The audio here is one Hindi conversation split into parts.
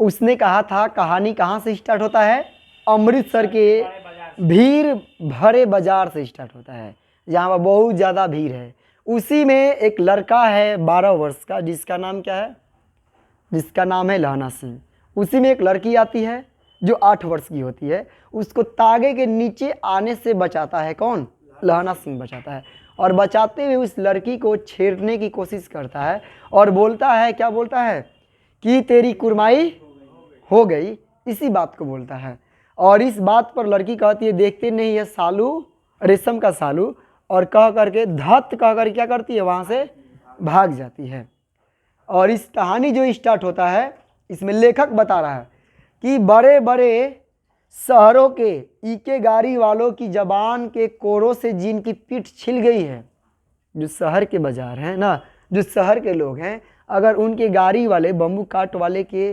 उसने कहा था कहानी कहाँ से स्टार्ट होता है? अमृतसर के भीड़ भरे बाजार से स्टार्ट होता है, जहाँ पर बहुत ज़्यादा भीड़ है। उसी में एक लड़का है 12 वर्ष का, जिसका नाम क्या है? जिसका नाम है लहना सिंह। उसी में एक लड़की आती है जो 8 वर्ष की होती है, उसको तागे के नीचे आने से बचाता है कौन? लहना सिंह बचाता है। और बचाते हुए उस लड़की को छेड़ने की कोशिश करता है और बोलता है, क्या बोलता है? कि तेरी कुरमाई हो गई, इसी बात को बोलता है। और इस बात पर लड़की कहती है देखते नहीं है सालू, रेशम का सालू, और कह करके धत कह कर क्या करती है? वहाँ से भाग जाती है। और इस कहानी जो स्टार्ट होता है, इसमें लेखक बता रहा है कि बड़े बड़े शहरों के ईके गाड़ी वालों की जबान के कोरों से जिनकी पीठ छिल गई है, जो शहर के बाजार हैं ना, जो शहर के लोग हैं, अगर उनके गाड़ी वाले बम्बू काट वाले के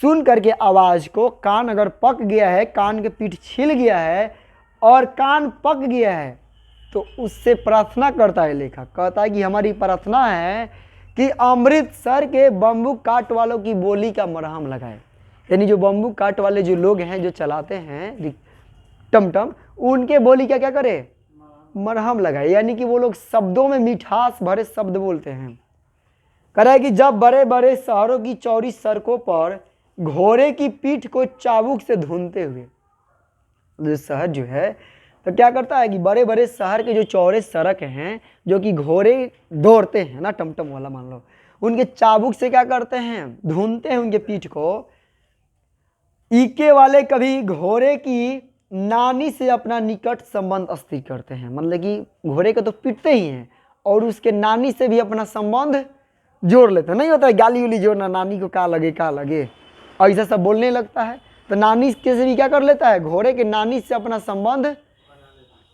सुन करके आवाज़ को कान अगर पक गया है, कान के पीठ छिल गया है और कान पक गया है, तो उससे प्रार्थना करता है लेखक, कहता है कि हमारी प्रार्थना है कि अमृतसर के बम्बू काट वालों की बोली का मरहम लगाए। यानी जो बम्बू काट वाले जो लोग हैं, जो चलाते हैं टमटम, उनके बोली क्या क्या करे? मरहम लगाए। यानी कि वो लोग शब्दों में मिठास भरे शब्द बोलते हैं। कह रहा है कि जब बड़े बड़े शहरों की चौड़ी सड़कों पर घोड़े की पीठ को चाबुक से धुनते हुए, जो शहर जो है, तो क्या करता है कि बड़े बड़े शहर के जो चौड़े सड़क हैं, जो कि घोड़े दौड़ते हैं ना, टमटम वाला मान लो, उनके चाबुक से क्या करते हैं? धुनते हैं उनके पीठ को। ईके वाले कभी घोड़े की नानी से अपना निकट संबंध स्थिर करते हैं, मतलब कि घोड़े को तो पीटते ही हैं और उसके नानी से भी अपना संबंध जोड़ लेते हैं। नहीं होता है गाली उली जोड़ना, नानी को क्या लगे ऐसा सब बोलने लगता है, तो नानी के से भी क्या कर लेता है? घोड़े के नानी से अपना संबंध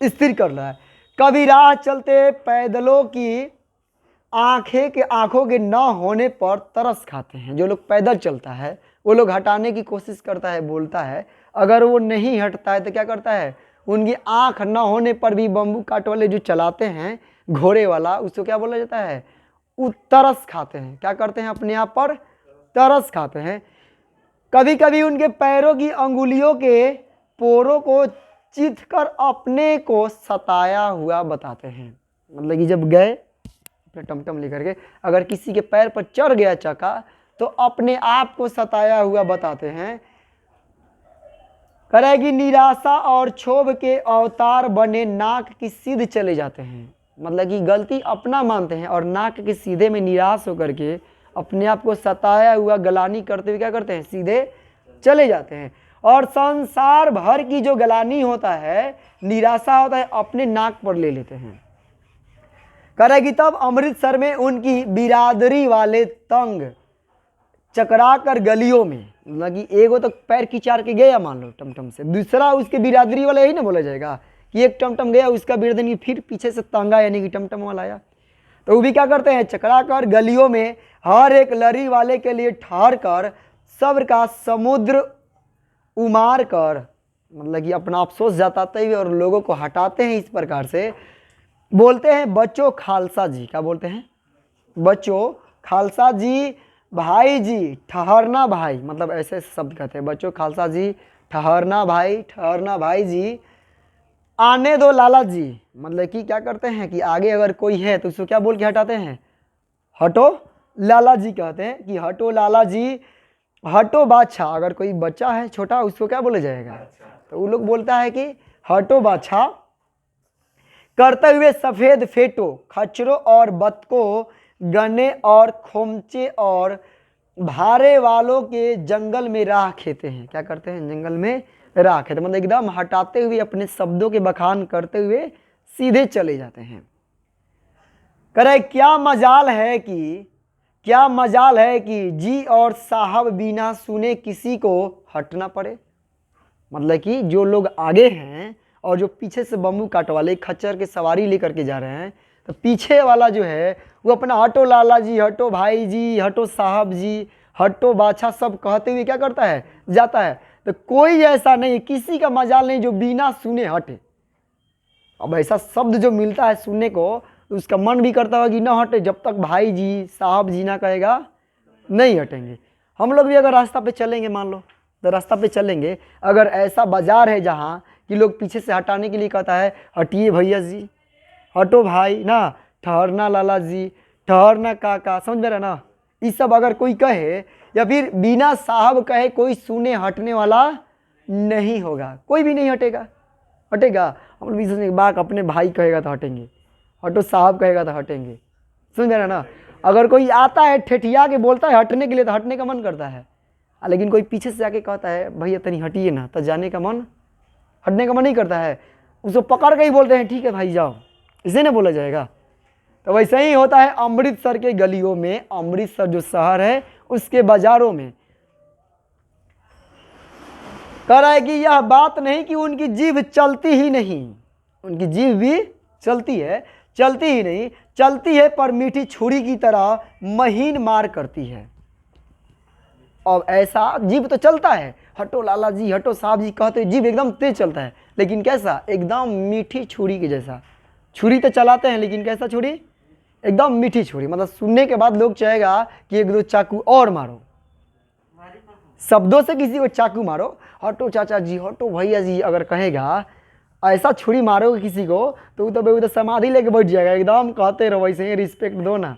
स्थिर कर रहा है। कभी राह चलते पैदलों की आंखों के न होने पर तरस खाते हैं। जो लोग पैदल चलता है वो लोग हटाने की कोशिश करता है, बोलता है, अगर वो नहीं हटता है तो क्या करता है? उनकी आंख न होने पर भी बम्बू काट वाले जो चलाते हैं घोड़े वाला, उसको क्या बोला जाता है? वो तरस खाते हैं। क्या करते हैं? अपने आप पर तरस खाते हैं। कभी कभी उनके पैरों की अंगुलियों के पोरों को चिथ कर अपने को सताया हुआ बताते हैं। मतलब कि जब गए अपने टमटम लेकर के, अगर किसी के पैर पर चढ़ गया चक्का, तो अपने आप को सताया हुआ बताते हैं। करेगी निराशा और क्षोभ के अवतार बने नाक की सीध चले जाते हैं। मतलब कि गलती अपना मानते हैं और नाक के सीधे में निराश होकर के अपने आप को सताया हुआ गलानी करते हुए क्या करते हैं? सीधे चले जाते हैं। और संसार भर की जो गलानी होता है, निराशा होता है, अपने नाक पर ले लेते हैं। करेगी तब अमृतसर में उनकी बिरादरी वाले तंग चकरा कर गलियों में, मतलब कि एगो तो पैर खिंचार के गया मान लो टमटम से, दूसरा उसके बिरादरी वाला यही ना बोला जाएगा कि एक टमटम गया, उसका बिरादरी फिर पीछे से तंगा यानी कि टमटम वाला आया, तो वो भी क्या करते हैं? चकरा कर गलियों में हर एक लरी वाले के लिए ठहर कर सब्र का समुद्र उमार कर, मतलब कि अपना अफसोस जताते हुए और लोगों को हटाते हैं। इस प्रकार से बोलते हैं, बच्चों खालसा जी, क्या बोलते हैं? बच्चों खालसा जी, भाई जी ठहरना भाई, मतलब ऐसे शब्द कहते हैं। बच्चों खालसा जी, ठहरना भाई जी, आने दो लाला जी। मतलब कि क्या करते हैं कि आगे अगर कोई है तो उसको क्या बोल के हटाते हैं? हटो लाला जी कहते हैं कि हटो लाला जी, हटो बादशाह। अगर कोई बच्चा है छोटा, उसको क्या बोला जाएगा? तो वो लोग बोलता है कि हटो बादशाह। करते हुए सफेद फेटो खच्चरों और बतकों, गन्ने और खोमचे और भारे वालों के जंगल में राह खेते हैं। क्या करते हैं? जंगल में राह खेते, मतलब एकदम हटाते हुए अपने शब्दों के बखान करते हुए सीधे चले जाते हैं। करे क्या मजाल है कि जी और साहब बिना सुने किसी को हटना पड़े। मतलब कि जो लोग आगे हैं और जो पीछे से बम्बू काट वाले खच्चर के सवारी लेकर के जा रहे हैं, तो पीछे वाला जो है वो अपना हटो लाला जी, हटो भाई जी, हटो साहब जी, हटो बादशाह सब कहते हुए क्या करता है? जाता है। तो कोई ऐसा नहीं, किसी का मजाल नहीं जो बिना सुने हटे। अब ऐसा शब्द जो मिलता है सुनने को, उसका मन भी करता होगा कि ना हटे, जब तक भाई जी साहब जी ना कहेगा नहीं हटेंगे। हम लोग भी अगर रास्ता पे चलेंगे, मान लो तो रास्ता पे चलेंगे, अगर ऐसा बाजार है जहाँ कि लोग पीछे से हटाने के लिए कहता है हटिए भैया जी, हटो भाई ना, ठहरना लाला जी, ठहरना काका, समझ में रहा ना, ये सब अगर कोई कहे या फिर बिना साहब कहे कोई सुने, हटने वाला नहीं होगा, कोई भी नहीं हटेगा। हटेगा? हम लोग सोचेंगे बाक अपने भाई कहेगा तो हटेंगे, हटो साहब कहेगा तो हटेंगे, समझ में रहा ना। अगर कोई आता है ठेठिया के बोलता है हटने के लिए तो हटने का मन करता है, लेकिन कोई पीछे से जाके कहता है भैया तनी हटिए ना, तो जाने का मन, हटने का मन नहीं करता है। उसको पकड़ के ही बोलते हैं ठीक है भाई जाओ, इसे ना बोला जाएगा। तो वैसे ही होता है अमृतसर के गलियों में, अमृतसर जो शहर है उसके बाजारों में। कह रहा है कि यह बात नहीं कि उनकी जीभ चलती ही नहीं, उनकी जीभ भी चलती है, चलती ही नहीं, चलती है पर मीठी छुरी की तरह महीन मार करती है। और ऐसा जीभ तो चलता है, हटो लाला जी, हटो साहब जी कहते जीभ एकदम तेज चलता है, लेकिन कैसा, एकदम मीठी छुरी के जैसा। छुरी तो चलाते हैं लेकिन कैसा छुरी, एकदम मीठी छुरी, मतलब सुनने के बाद लोग चाहेगा कि एक दो चाकू और मारो, शब्दों से किसी को चाकू मारो, हटो चाचा जी, हटो भैया जी अगर कहेगा, ऐसा छुरी मारोगे किसी को तो वो तो समाधि लेके बैठ जाएगा, एकदम कहते रहो वैसे ही रिस्पेक्ट दो ना,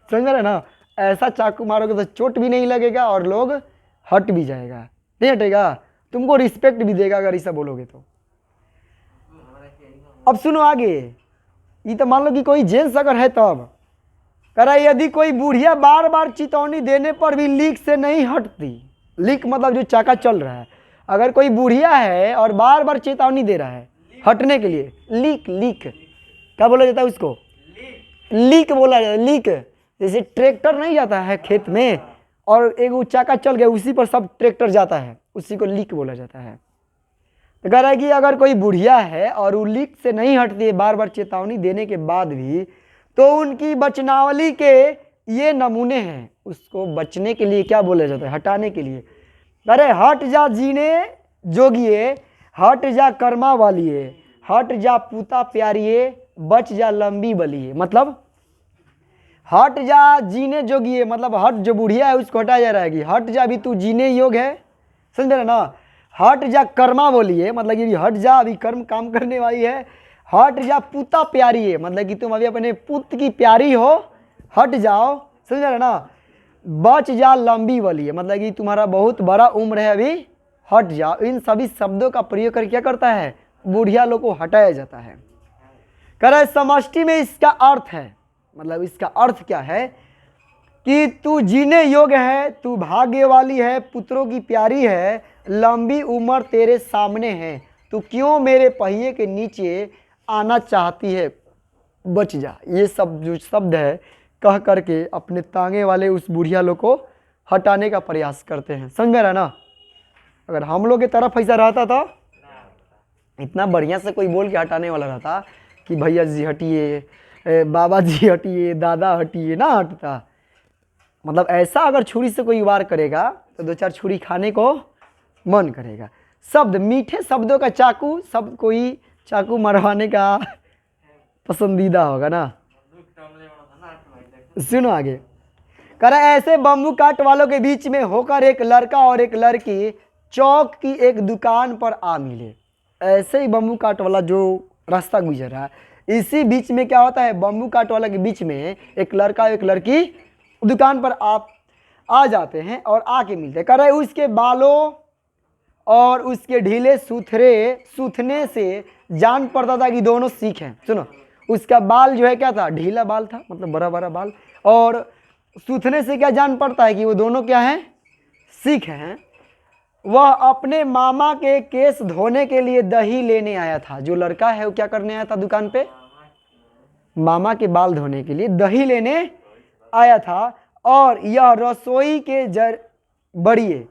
समझ रहे ना। ऐसा चाकू मारोगे तो चोट भी नहीं लगेगा और लोग हट भी जाएगा, नहीं हटेगा, तुमको रिस्पेक्ट भी देगा अगर ऐसा बोलोगे तो। अब सुनो आगे, ये तो मान लो कि कोई जेंट्स अगर है तब कह रहा है यदि कोई बुढ़िया बार बार चेतावनी देने पर भी लीक से नहीं हटती, लीक मतलब जो चाका चल रहा है, अगर कोई बुढ़िया है और बार बार चेतावनी दे रहा है हटने के लिए, लीक, लीक क्या बोला जाता है उसको, लीक बोला जाता है, लीक। जैसे ट्रैक्टर नहीं जाता है खेत में और एक चाका चल गया उसी पर सब ट्रैक्टर जाता है, उसी को लीक बोला जाता है। तो कह रहा है कि अगर कोई बुढ़िया है और वो लीक से नहीं हटती है बार बार चेतावनी देने के बाद भी, तो उनकी बचनावली के ये नमूने हैं, उसको बचने के लिए क्या बोला जाता है, हटाने के लिए। अरे हट जा जीने जोगिए, हट जा कर्मा वालिए, हट जा पूता प्यारिए, बच जा लंबी बलिए। मतलब हट जा जीने जोगिए, मतलब हट, जो बुढ़िया है उसको हटाया जा रहा है कि हट जा, अभी तू जीने योग है, समझ रहे ना। हट जा कर्मा बोलिए, मतलब कि हट जा, अभी कर्म काम करने वाली है। हट जा पूता प्यारी है, मतलब कि तुम अभी अपने पुत्र की प्यारी हो, हट जाओ, समझ रहे ना। बच जा लंबी वाली है, मतलब कि तुम्हारा बहुत बड़ा उम्र है अभी, हट जाओ। इन सभी शब्दों का प्रयोग करके क्या करता है, बुढ़िया लोग को हटाया जाता है। कह रहा है समष्टि में इसका अर्थ है, मतलब इसका अर्थ क्या है कि तू जीने योग्य है, तू भाग्य वाली है, पुत्रों की प्यारी है, लंबी उम्र तेरे सामने है, तू क्यों मेरे पहिए के नीचे आना चाहती है, बच जा। ये सब जो शब्द है कह करके अपने तांगे वाले उस बुढ़िया लोग को हटाने का प्रयास करते हैं, समझ में रहा ना। अगर हम लोग की तरफ ऐसा रहता तो इतना बढ़िया से कोई बोल के हटाने वाला रहता कि भैया जी हटिए, बाबा जी हटिए, दादा हटिए, ना हटता। मतलब ऐसा अगर छुरी से कोई वार करेगा तो दो चार छुरी खाने को मन करेगा। शब्द, मीठे शब्दों का चाकू, सब कोई चाकू मरवाने का पसंदीदा होगा ना। सुनो आगे, कह रहा है ऐसे बम्बू काट वालों के बीच में होकर एक लड़का और एक लड़की चौक की एक दुकान पर आ मिले। ऐसे ही बम्बू काट वाला जो रास्ता गुजर रहा है, इसी बीच में क्या होता है, बम्बू काट वाला के बीच में एक लड़का एक लड़की दुकान पर आ जाते हैं और आके मिलते हैं। कह रहे उसके बालों और उसके ढीले सूथने से जान पड़ता था कि दोनों सिख हैं। सुनो, उसका बाल जो है क्या था, ढीला बाल था, मतलब बड़ा बड़ा बाल, और सूथने से क्या जान पड़ता है कि वो दोनों क्या हैं, सिख हैं। वह अपने मामा के केस धोने के लिए दही लेने आया था। जो लड़का है वो क्या करने आया था दुकान पे, मामा के बाल धोने के लिए दही लेने आया था। और यह रसोई के बड़िए,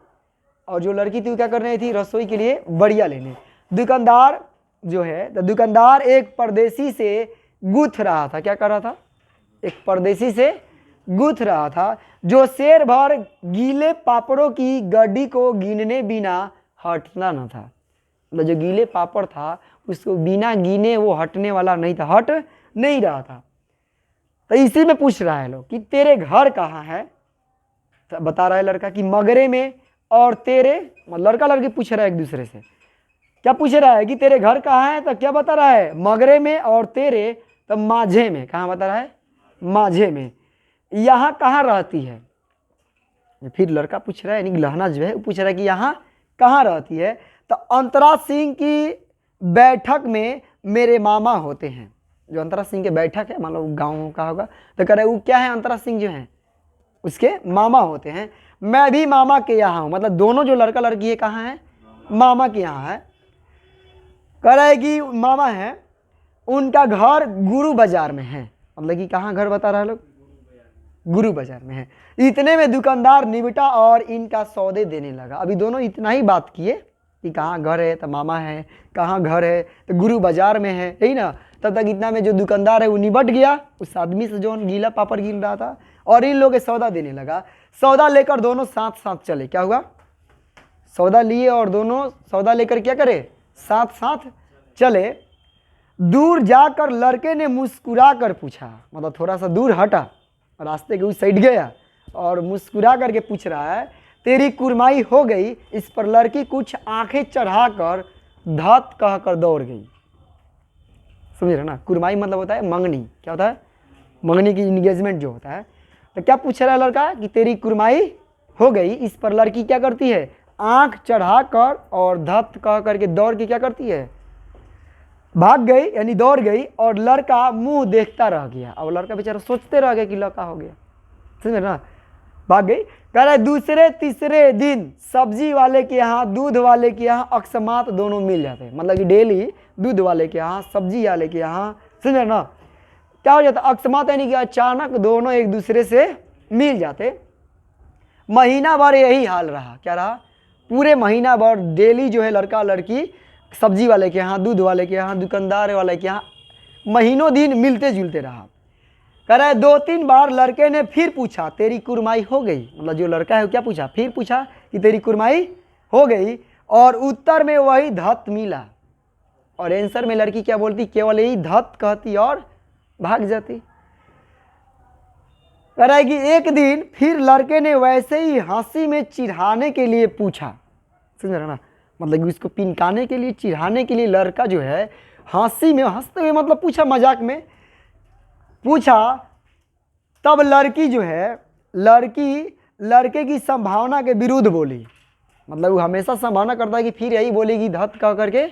और जो लड़की थी वो क्या करने थी, रसोई के लिए बढ़िया लेने। दुकानदार जो है, तो दुकानदार एक परदेसी से गूंथ रहा था। क्या कर रहा था, एक परदेसी से गूंथ रहा था, जो शेर भर गीले पापड़ों की गड्डी को गिनने बिना हटना न था। मतलब जो गीले पापड़ था उसको बिना गिने वो हटने वाला नहीं था, हट नहीं रहा था। तो इसी में पूछ रहा है लोग कि तेरे घर कहाँ है, तो बता रहा है लड़का कि मगरे में और तेरे, मतलब लड़का लड़की पूछ रहा है एक दूसरे से, क्या पूछ रहा है कि तेरे घर कहाँ है, तो क्या बता रहा है मगरे में और तेरे, तो माझे में, कहाँ बता रहा है माझे में, यहाँ कहाँ रहती है। फिर लड़का पूछ रहा है, यानी लहना जो है वो पूछ रहा है कि यहाँ कहाँ रहती है। तो अंतरा सिंह की बैठक में मेरे मामा होते हैं। जो अंतरा सिंह के बैठक है, मान लो गाँव का होगा, तो कह रहे वो क्या है, अंतरा सिंह जो है उसके मामा होते हैं। मैं भी मामा के यहाँ हूँ, मतलब दोनों जो लड़का लड़की है कहाँ है, मामा के यहाँ है। कह रहा है कि मामा है, उनका घर गुरु बाजार में है, मतलब कि कहाँ घर बता रहा है लोग, गुरु बाजार में है। इतने में दुकानदार निबटा और इनका सौदे देने लगा। अभी दोनों इतना ही बात किए कि कहाँ घर है, तो मामा है, कहाँ घर है, तो गुरु बाजार में है, यही ना। तब तक इतना में जो दुकानदार है वो निबट गया उस आदमी से जो गीला पापड़ गिन रहा था, और इन लोगों के सौदा देने लगा। सौदा लेकर दोनों साथ साथ चले। क्या हुआ, सौदा लिए और दोनों सौदा लेकर क्या करे, साथ साथ चले। दूर जाकर लड़के ने मुस्कुरा कर पूछा, मतलब थोड़ा सा दूर हटा, रास्ते के उस साइड गया और मुस्कुरा करके पूछ रहा है, तेरी कुरमाई हो गई। इस पर लड़की कुछ आंखें चढ़ाकर धत कहकर दौड़ गई। समझ रहे ना, कुरमाई मतलब होता है मंगनी। क्या होता है, मंगनी की इंगेजमेंट जो होता है। तो क्या पूछ रहा है लड़का कि तेरी कुरमाई हो गई। इस पर लड़की क्या करती है, आंख चढ़ाकर और धत कह करके दौड़ के क्या करती है, भाग गई, यानी दौड़ गई। और लड़का मुंह देखता रह गया। अब लड़का बेचारा सोचते रह गया कि लड़का हो गया, समझ ना, भाग गई। कह रहे दूसरे तीसरे दिन सब्जी वाले के यहाँ दूध वाले के यहाँ अकस्मात दोनों मिल जाते हैं, मतलब कि डेली दूध वाले के यहाँ सब्जी वाले के यहाँ, समझ ना, क्या हो जाता अकस्मात, यानी कि अचानक दोनों एक दूसरे से मिल जाते। महीना भर यही हाल रहा। क्या रहा, पूरे महीना भर डेली जो है लड़का लड़की सब्जी वाले के यहाँ, दूध वाले के यहाँ, दुकानदार वाले के यहाँ महीनों दिन मिलते जुलते रहा। कह रहा है 2-3 बार लड़के ने फिर पूछा, तेरी कुरमाई हो गई। मतलब जो लड़का है वो क्या पूछा, फिर पूछा कि तेरी कुरमाई हो गई। और उत्तर में वही धत मिला। और आंसर में लड़की क्या बोलती, केवल यही धत कहती और भाग जाती। कह रहा है कि एक दिन फिर लड़के ने वैसे ही हंसी में चिढ़ाने के लिए पूछा। समझ रहे ना, मतलब कि उसको पिनकाने के लिए, चिढ़ाने के लिए लड़का जो है हंसी में, हंसते हुए मतलब पूछा, मजाक में पूछा। तब लड़की जो है, लड़की लड़के की संभावना के विरुद्ध बोली। मतलब वो हमेशा संभावना करता है कि फिर यही बोलेगी धत कह करके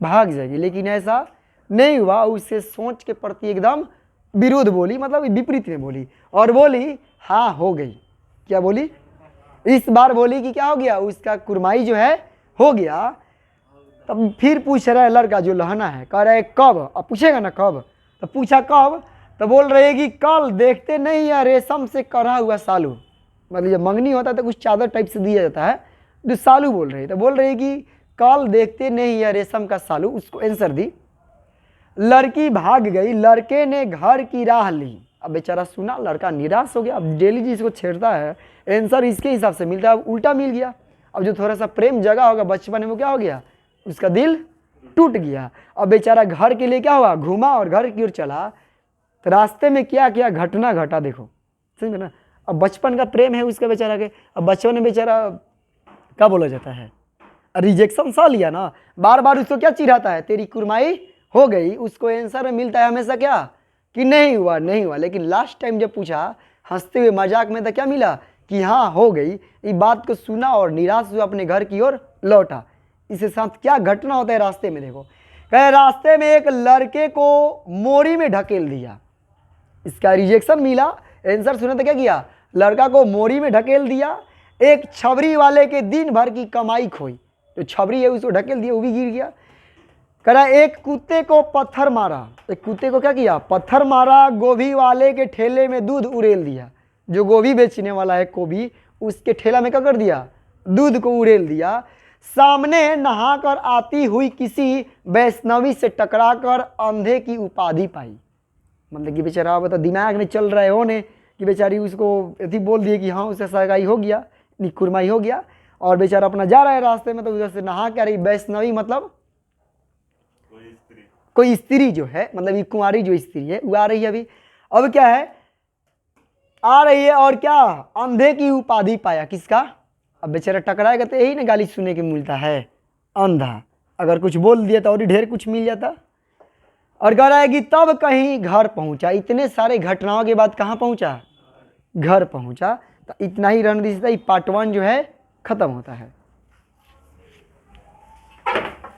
भाग जाएगी, लेकिन ऐसा नहीं हुआ। उससे सोच के प्रति एकदम विरुद्ध बोली, मतलब विपरीत में बोली। और बोली हाँ हो गई। क्या बोली, इस बार बोली कि क्या हो गया, उसका कुरमाई जो है हो गया। तब फिर पूछ रहा है लड़का जो लहना है, कह रहा है कब। अब पूछेगा ना कब, तो पूछा कब, तो बोल रहे कि कल देखते नहीं है रेशम से कढ़ा हुआ सालू। मतलब जब मंगनी होता है तो कुछ चादर टाइप से दिया जाता है, जो सालू बोल रहे, तो बोल रहे कि कल देखते नहीं है रेशम का सालू। उसको आंसर दी। लड़की भाग गई। लड़के ने घर की राह ली। अब बेचारा सुना, लड़का निराश हो गया। अब डेली जिसको छेड़ता है आंसर इसके हिसाब से मिलता है, अब उल्टा मिल गया। अब जो थोड़ा सा प्रेम जगा होगा बचपन में, वो क्या हो गया, उसका दिल टूट गया। अब बेचारा घर के लिए क्या हुआ, घूमा और घर की ओर चला। तो रास्ते में क्या क्या घटना घटा देखो, समझे ना। अब बचपन का प्रेम है उसका बेचारा के। अब बचपन में बेचारा क्या बोला जाता है, रिजेक्शन सा लिया ना, बार बार उसको क्या चिढ़ाता है, तेरी कुरमाई हो गई। उसको आंसर में मिलता है हमेशा क्या, कि नहीं हुआ नहीं हुआ। लेकिन लास्ट टाइम जब पूछा हंसते हुए मजाक में, तो क्या मिला कि हाँ हो गई। ये बात को सुना और निराश हुआ अपने घर की ओर लौटा। इसके साथ क्या घटना होता है रास्ते में देखो। कहे रास्ते में एक लड़के को मोरी में ढकेल दिया। इसका रिजेक्शन मिला, आंसर सुना तो क्या किया, लड़का को मोरी में ढकेल दिया। एक छबरी वाले के दिन भर की कमाई खोई। जो छबरी है उसको ढकेल दिया, वो भी गिर गया। कह रहा एक कुत्ते को पत्थर मारा। एक कुत्ते को क्या किया, पत्थर मारा। गोभी वाले के ठेले में दूध उड़ेल दिया। जो गोभी बेचने वाला है गोभी, उसके ठेला में क्या कर दिया, दूध को उड़ेल दिया। सामने नहाकर आती हुई किसी वैष्णवी से टकराकर अंधे की उपाधि पाई। मतलब कि बेचारा बता दिमाग में चल रहा है होने कि बेचारी उसको यदि बोल दिए कि हाँ उससे सगाई हो गया, कुरमाई हो गया। और बेचारा अपना जा रहा है रास्ते में, तो उधर से नहा के आ रही वैष्णवी, मतलब कोई स्त्री जो है, मतलब ये कुंवारी जो स्त्री है वो आ रही है अभी। अब क्या है, आ रही है और क्या, अंधे की उपाधि पाया। किसका? अब बेचारा टकराएगा तो यही ना गाली सुनने के मिलता है, अंधा। अगर कुछ बोल दिया तो और ही ढेर कुछ मिल जाता। और कह रहा है कि तब कहीं घर पहुंचा। इतने सारे घटनाओं के बाद कहाँ पहुंचा? घर पहुंचा। तो इतना ही रणनीति पार्ट 1 जो है खत्म होता है।